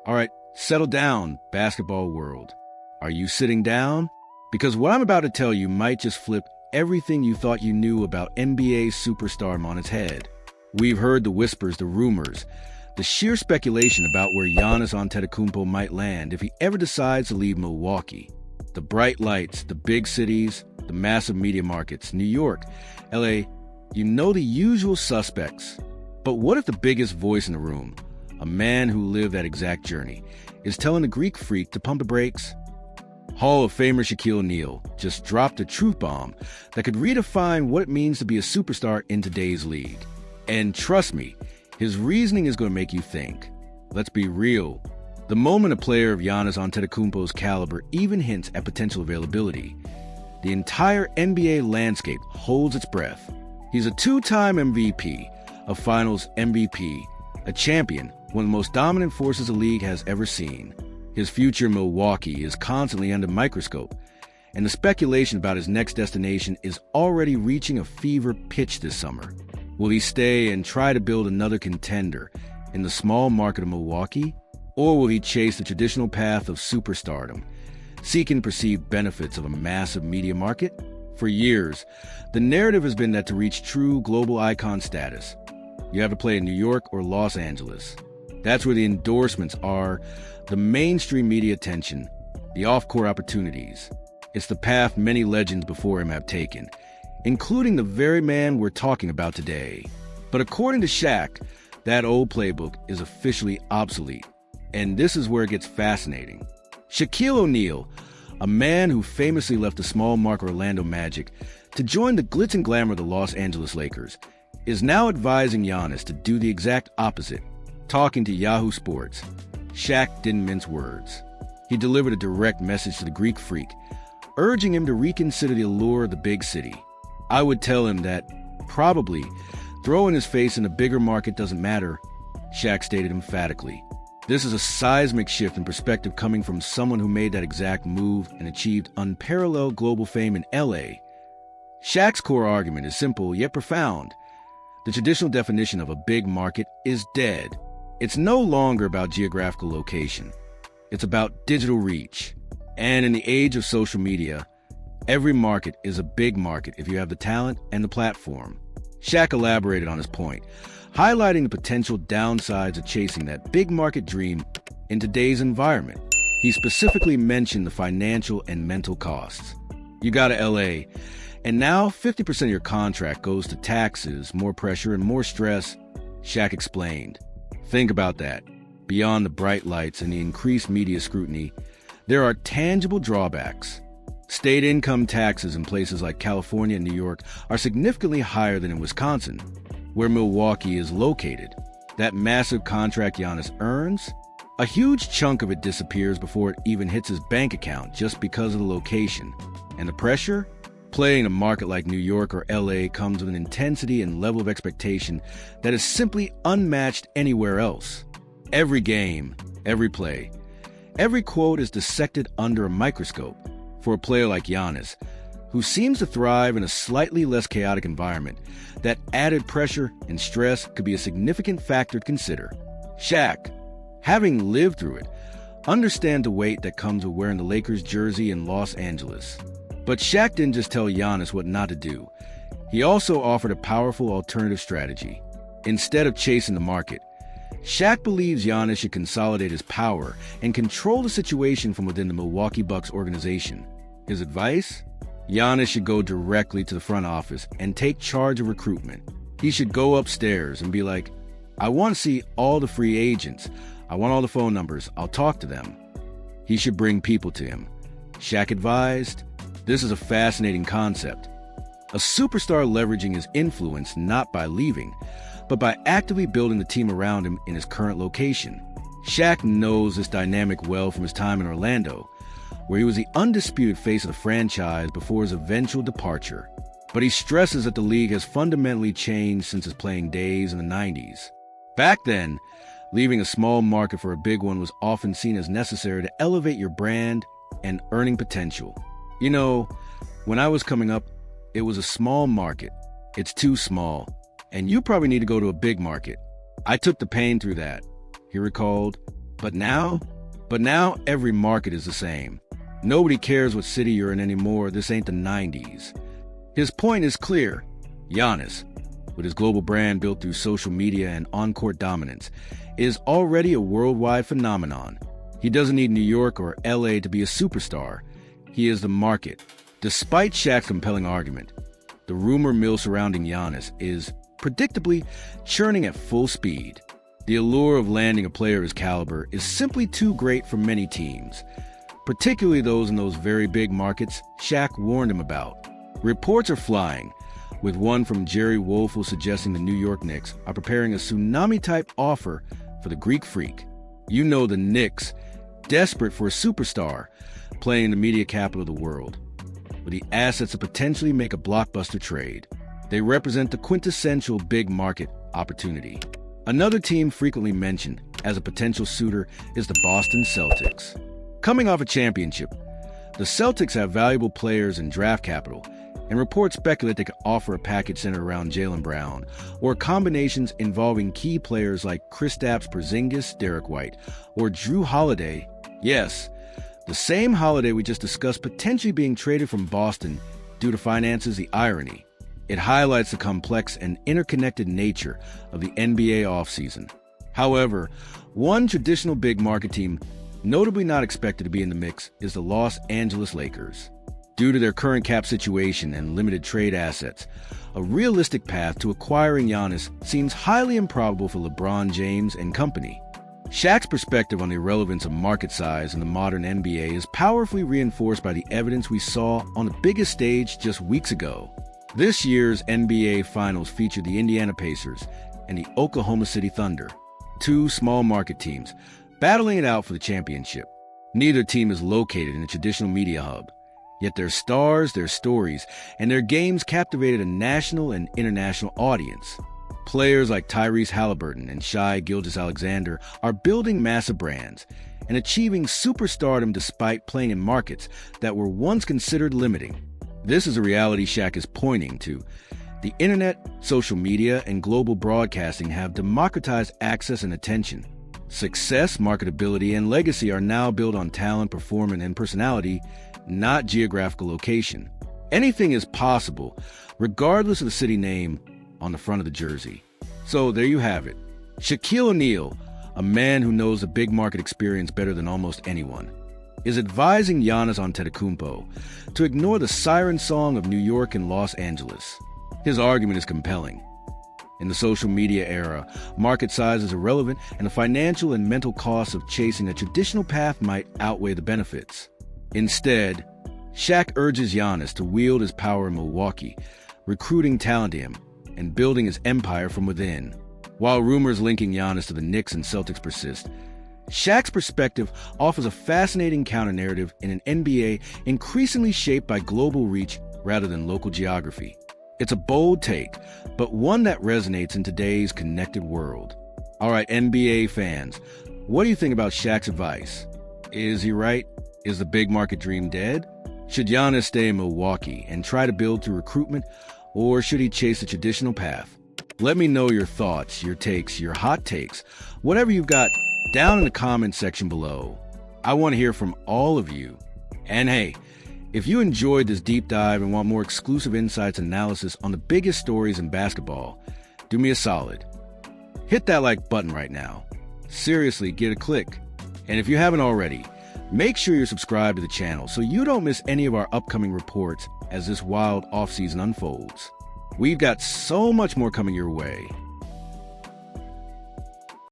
All right, settle down, basketball world. Are you sitting down? Because what I'm about to tell you might just flip everything you thought you knew about NBA superstardom on its head. We've heard the whispers, the rumors, the sheer speculation about where Giannis Antetokounmpo might land if he ever decides to leave Milwaukee. The bright lights, the big cities, the massive media markets, New York, LA, you know the usual suspects. But what if the biggest voice in the room, a man who lived that exact journey, is telling the Greek freak to pump the brakes? Hall of Famer Shaquille O'Neal just dropped a truth bomb that could redefine what it means to be a superstar in today's league. And trust me, his reasoning is going to make you think. Let's be real. The moment a player of Giannis Antetokounmpo's caliber even hints at potential availability, the entire NBA landscape holds its breath. He's a two-time MVP, a Finals MVP, a champion, one of the most dominant forces the league has ever seen. His future in Milwaukee is constantly under microscope, and the speculation about his next destination is already reaching a fever pitch this summer. Will he stay and try to build another contender in the small market of Milwaukee? Or will he chase the traditional path of superstardom, seeking perceived benefits of a massive media market? For years, the narrative has been that to reach true global icon status, you have to play in New York or Los Angeles. That's where the endorsements are, the mainstream media attention, the off-court opportunities. It's the path many legends before him have taken, including the very man we're talking about today. But according to Shaq, that old playbook is officially obsolete. And this is where it gets fascinating. Shaquille O'Neal, a man who famously left the small market Orlando Magic to join the glitz and glamour of the Los Angeles Lakers, is now advising Giannis to do the exact opposite. Talking to Yahoo Sports, Shaq didn't mince words. He delivered a direct message to the Greek freak, urging him to reconsider the allure of the big city. I would tell him that, probably, throwing his face in a bigger market doesn't matter, Shaq stated emphatically. This is a seismic shift in perspective coming from someone who made that exact move and achieved unparalleled global fame in LA. Shaq's core argument is simple yet profound. The traditional definition of a big market is dead. It's no longer about geographical location. It's about digital reach. And in the age of social media, every market is a big market if you have the talent and the platform. Shaq elaborated on his point, highlighting the potential downsides of chasing that big market dream in today's environment. He specifically mentioned the financial and mental costs. You got to LA, and now 50% of your contract goes to taxes, more pressure, and more stress, Shaq explained. Think about that. Beyond the bright lights and the increased media scrutiny, there are tangible drawbacks. State income taxes in places like California and New York are significantly higher than in Wisconsin, where Milwaukee is located. That massive contract Giannis earns, a huge chunk of it disappears before it even hits his bank account just because of the location. And the pressure? Playing in a market like New York or LA comes with an intensity and level of expectation that is simply unmatched anywhere else. Every game, every play, every quote is dissected under a microscope. For a player like Giannis, who seems to thrive in a slightly less chaotic environment, that added pressure and stress could be a significant factor to consider. Shaq, having lived through it, understands the weight that comes with wearing the Lakers jersey in Los Angeles. But Shaq didn't just tell Giannis what not to do. He also offered a powerful alternative strategy. Instead of chasing the market, Shaq believes Giannis should consolidate his power and control the situation from within the Milwaukee Bucks organization. His advice? Giannis should go directly to the front office and take charge of recruitment. He should go upstairs and be like, I want to see all the free agents. I want all the phone numbers. I'll talk to them. He should bring people to him. Shaq advised, this is a fascinating concept. A superstar leveraging his influence not by leaving, but by actively building the team around him in his current location. Shaq knows this dynamic well from his time in Orlando, where he was the undisputed face of the franchise before his eventual departure. But he stresses that the league has fundamentally changed since his playing days in the 90s. Back then, leaving a small market for a big one was often seen as necessary to elevate your brand and earning potential. You know, when I was coming up, it was a small market. It's too small. And you probably need to go to a big market. I took the pain through that, he recalled. But now every market is the same. Nobody cares what city you're in anymore. This ain't the 90s. His point is clear. Giannis, with his global brand built through social media and on-court dominance, is already a worldwide phenomenon. He doesn't need New York or LA to be a superstar. He is the market. Despite Shaq's compelling argument, the rumor mill surrounding Giannis is predictably churning at full speed. The allure of landing a player of his caliber is simply too great for many teams, particularly those in those very big markets Shaq warned him about. Reports are flying, with one from Jerry Wolfe suggesting the New York Knicks are preparing a tsunami-type offer for the Greek Freak. You know the Knicks, desperate for a superstar, playing in the media capital of the world, with the assets to potentially make a blockbuster trade. They represent the quintessential big market opportunity. Another team frequently mentioned as a potential suitor is the Boston Celtics. Coming off a championship, the Celtics have valuable players and draft capital, and reports speculate they could offer a package centered around Jaylen Brown, or combinations involving key players like Kristaps Porzingis, Derek White, or Drew Holiday. Yes, the same Holiday we just discussed potentially being traded from Boston due to finances. The irony. It highlights the complex and interconnected nature of the NBA offseason. However, one traditional big market team notably not expected to be in the mix is the Los Angeles Lakers. Due to their current cap situation and limited trade assets, a realistic path to acquiring Giannis seems highly improbable for LeBron James and company. Shaq's perspective on the relevance of market size in the modern NBA is powerfully reinforced by the evidence we saw on the biggest stage just weeks ago. This year's NBA Finals featured the Indiana Pacers and the Oklahoma City Thunder, two small market teams battling it out for the championship. Neither team is located in a traditional media hub, yet their stars, their stories, and their games captivated a national and international audience. Players like Tyrese Halliburton and Shai Gilgeous-Alexander are building massive brands and achieving superstardom despite playing in markets that were once considered limiting. This is a reality Shaq is pointing to. The internet, social media, and global broadcasting have democratized access and attention. Success, marketability, and legacy are now built on talent, performance, and personality, not geographical location. Anything is possible, regardless of the city name on the front of the jersey. So there you have it. Shaquille O'Neal, a man who knows the big market experience better than almost anyone, is advising Giannis Antetokounmpo to ignore the siren song of New York and Los Angeles. His argument is compelling. In the social media era, market size is irrelevant, and the financial and mental costs of chasing a traditional path might outweigh the benefits. Instead, Shaq urges Giannis to wield his power in Milwaukee, recruiting talent to him and building his empire from within. While rumors linking Giannis to the Knicks and Celtics persist, Shaq's perspective offers a fascinating counter-narrative in an NBA increasingly shaped by global reach rather than local geography. It's a bold take, but one that resonates in today's connected world. All right, NBA fans, what do you think about Shaq's advice? Is he right? Is the big market dream dead? Should Giannis stay in Milwaukee and try to build through recruitment, or should he chase the traditional path? Let me know your thoughts, your takes, your hot takes, whatever you've got down in the comments section below. I want to hear from all of you. And hey, if you enjoyed this deep dive and want more exclusive insights and analysis on the biggest stories in basketball, do me a solid. Hit that like button right now. Seriously, get a click. And if you haven't already, make sure you're subscribed to the channel so you don't miss any of our upcoming reports as this wild offseason unfolds. We've got so much more coming your way.